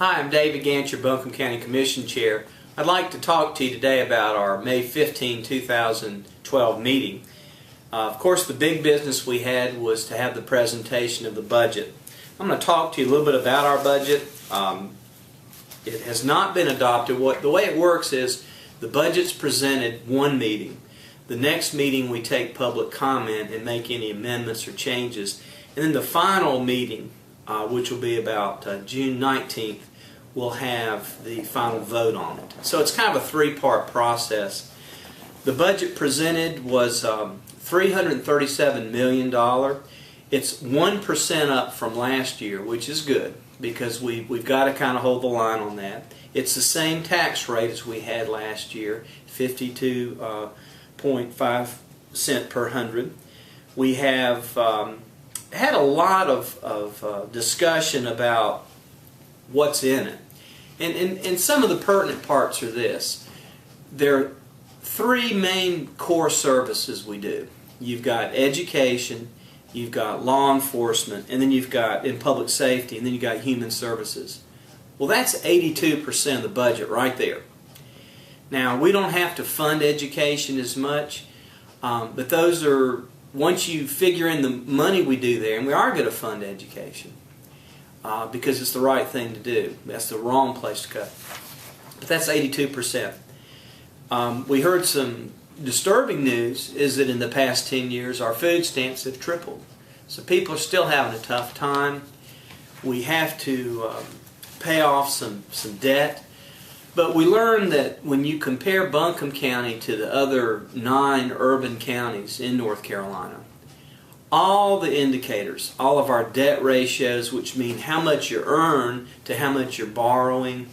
Hi, I'm David Gantt, your Buncombe County Commission Chair. I'd like to talk to you today about our May 15, 2012 meeting. Of course, the big business we had was to have the presentation of the budget. I'm going to talk to you a little bit about our budget. It has not been adopted. The way it works is the budget's presented one meeting. The next meeting we take public comment and make any amendments or changes. And then the final meeting, which will be about June 19th, we'll have the final vote on it. So it's kind of a three-part process. The budget presented was $337 million. It's 1% up from last year, which is good because we've got to kind of hold the line on that. It's the same tax rate as we had last year, 52.5 cents per hundred. We have had a lot of discussion about what's in it. And some of the pertinent parts are this. There are three main core services we do. You've got education, you've got law enforcement, and then you've got in public safety, and then you've got human services. Well, that's 82% of the budget right there. Now, we don't have to fund education as much, but those are, once you figure in the money we do there, and we are going to fund education, because it's the right thing to do. That's the wrong place to cut. But that's 82%. We heard some disturbing news is that in the past 10 years our food stamps have tripled. So people are still having a tough time. We have to pay off some debt. But we learned that when you compare Buncombe County to the other 9 urban counties in North Carolina, all the indicators, all of our debt ratios, which mean how much you earn to how much you're borrowing,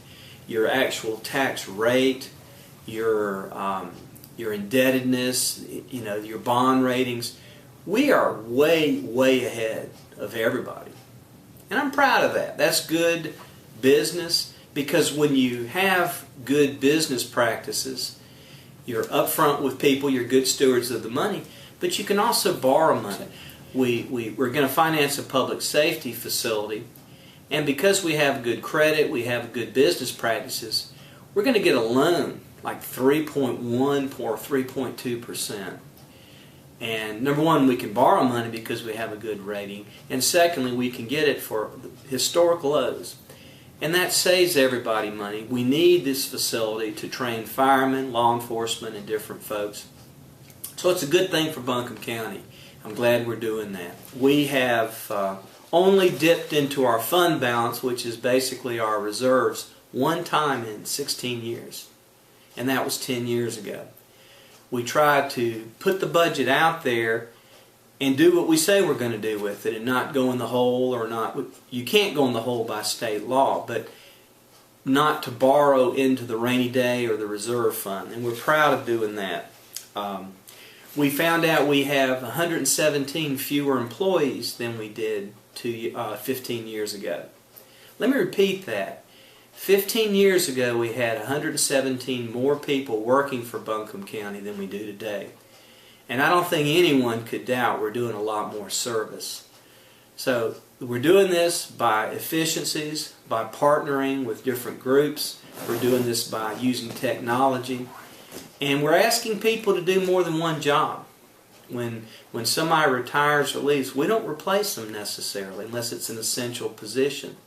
your actual tax rate, your indebtedness, your bond ratings, we are way ahead of everybody. And I'm proud of that. That's good business, because when you have good business practices, you're upfront with people, you're good stewards of the money, but you can also borrow money. We're going to finance a public safety facility, and because we have good credit, we have good business practices, we're going to get a loan like 3.1 or 3.2%. And number one, we can borrow money because we have a good rating, and secondly, we can get it for historic lows. And that saves everybody money. We need this facility to train firemen, law enforcement, and different folks. So it's a good thing for Buncombe County. I'm glad we're doing that. We have only dipped into our fund balance, which is basically our reserves, one time in 16 years. And that was 10 years ago. We try to put the budget out there and do what we say we're going to do with it and not go in the hole, or not. You can't go in the hole by state law, but not to borrow into the rainy day or the reserve fund. And we're proud of doing that. We found out we have 117 fewer employees than we did 15 years ago. Let me repeat that. 15 years ago we had 117 more people working for Buncombe County than we do today. And I don't think anyone could doubt we're doing a lot more service. So we're doing this by efficiencies, by partnering with different groups. We're doing this by using technology. And we're asking people to do more than one job. When somebody retires or leaves, we don't replace them necessarily unless it's an essential position.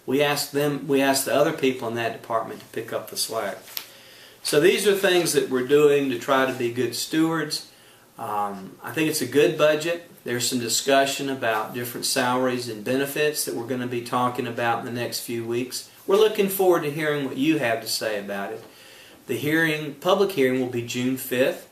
We ask the other people in that department to pick up the slack. So these are things that we're doing to try to be good stewards. I think it's a good budget. There's some discussion about different salaries and benefits that we're going to be talking about in the next few weeks. We're looking forward to hearing what you have to say about it. The public hearing will be June 5th,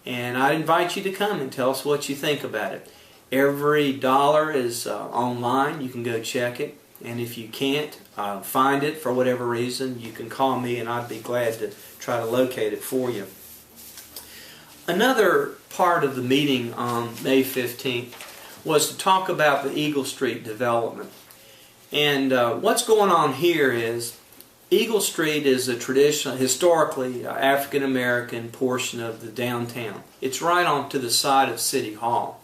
and I invite you to come and tell us what you think about it. Every dollar is online. You can go check it, and if you can't find it for whatever reason, you can call me and I'd be glad to try to locate it for you. Another part of the meeting on May 15th was to talk about the Eagle Street development. And what's going on here is Eagle Street is a traditional, historically African-American portion of the downtown. It's right on to the side of City Hall.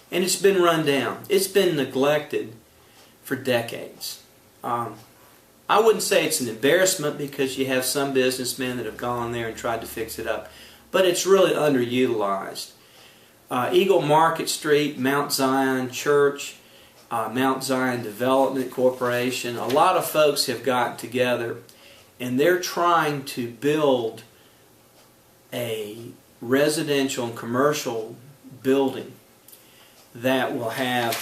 And it's been run down. It's been neglected for decades. I I wouldn't say it's an embarrassment because you have some businessmen that have gone there and tried to fix it up, but it's really underutilized. Eagle Market Street, Mount Zion Church, Mount Zion Development Corporation, a lot of folks have gotten together and they're trying to build a residential and commercial building that will have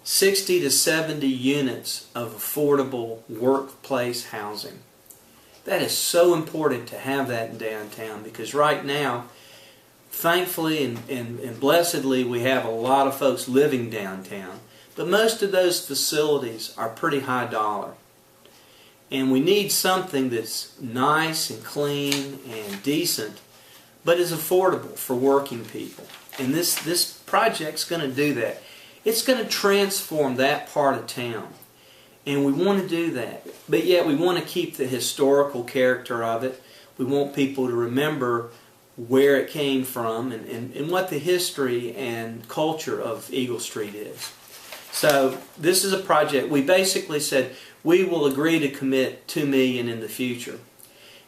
60 to 70 units of affordable workplace housing. That is so important to have that in downtown, because right now, thankfully and blessedly, we have a lot of folks living downtown, but most of those facilities are pretty high dollar. And we need something that's nice and clean and decent, but is affordable for working people. And this project's going to do that. It's going to transform that part of town. And we want to do that. But yet we want to keep the historical character of it. We want people to remember where it came from and what the history and culture of Eagle Street is. So this is a project. We basically said we will agree to commit $2 million in the future.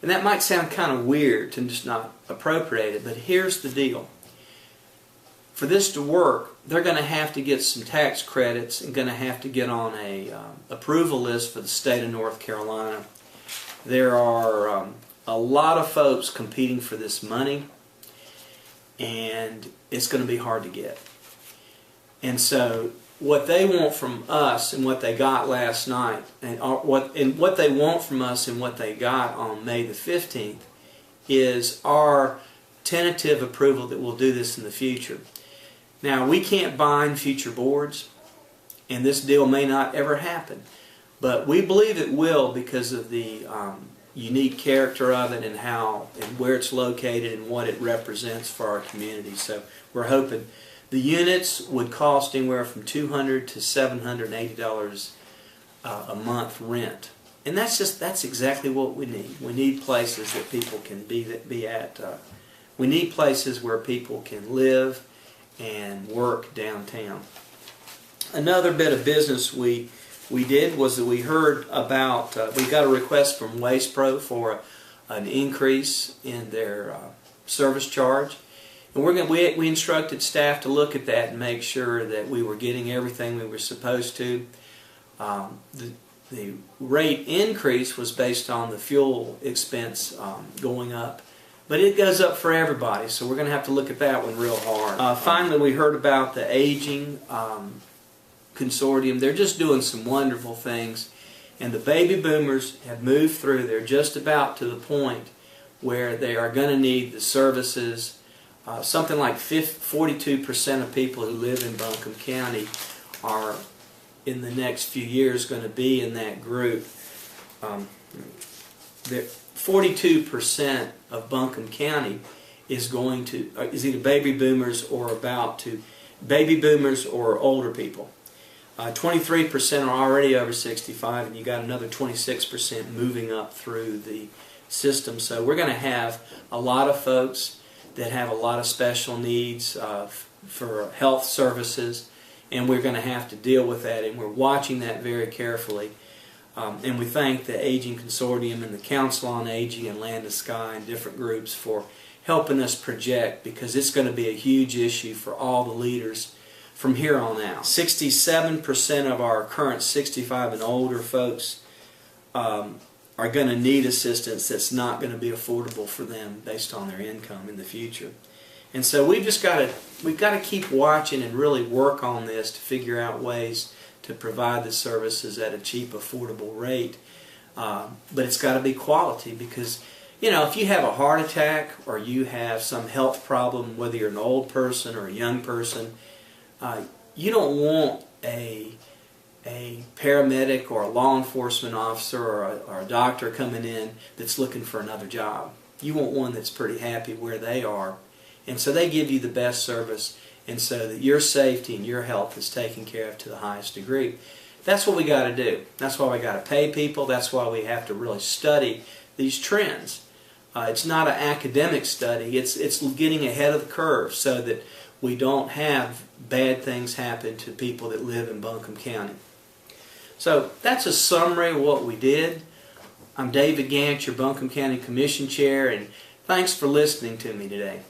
And that might sound kind of weird to just not appropriate it, but here's the deal. For this to work, they're going to have to get some tax credits and going to have to get on a approval list for the state of North Carolina. There are a lot of folks competing for this money, and it's going to be hard to get. And so what they want from us and what they got last night, and what they want from us and what they got on May the 15th is our tentative approval that we'll do this in the future. Now, we can't bind future boards, and this deal may not ever happen, but we believe it will because of the unique character of it and how and where it's located and what it represents for our community. So we're hoping the units would cost anywhere from $200 to $780 a month rent, and that's exactly what we need. We need places that people can be at. We need places where people can live and work downtown. Another bit of business we did was that we heard about, we got a request from Waste Pro for an increase in their service charge. And we instructed staff to look at that and make sure that we were getting everything we were supposed to. The rate increase was based on the fuel expense going up. But it goes up for everybody, so we're going to have to look at that one real hard. Finally, we heard about the Aging Consortium. They're just doing some wonderful things. And the baby boomers have moved through. They're just about to the point where they are going to need the services. Something like 42% of people who live in Buncombe County are, in the next few years, going to be in that group. 42% of Buncombe County is either baby boomers or baby boomers or older people. 23% are already over 65, and you got another 26% moving up through the system. So we're going to have a lot of folks that have a lot of special needs for health services, and we're going to have to deal with that, and we're watching that very carefully. And we thank the Aging Consortium and the Council on Aging and Land to Sky and different groups for helping us project, because it's going to be a huge issue for all the leaders from here on out. 67% of our current 65 and older folks are going to need assistance that's not going to be affordable for them based on their income in the future. And so we've got to keep watching and really work on this to figure out ways to provide the services at a cheap, affordable rate. But it's got to be quality, because, you know, if you have a heart attack or you have some health problem, whether you're an old person or a young person, you don't want a paramedic or a law enforcement officer or a doctor coming in that's looking for another job. You want one that's pretty happy where they are. And so they give you the best service, and so that your safety and your health is taken care of to the highest degree. That's what we got to do. That's why we got to pay people. That's why we have to really study these trends. It's not an academic study. It's getting ahead of the curve so that we don't have bad things happen to people that live in Buncombe County. So that's a summary of what we did. I'm David Gantt, your Buncombe County Commission Chair, and thanks for listening to me today.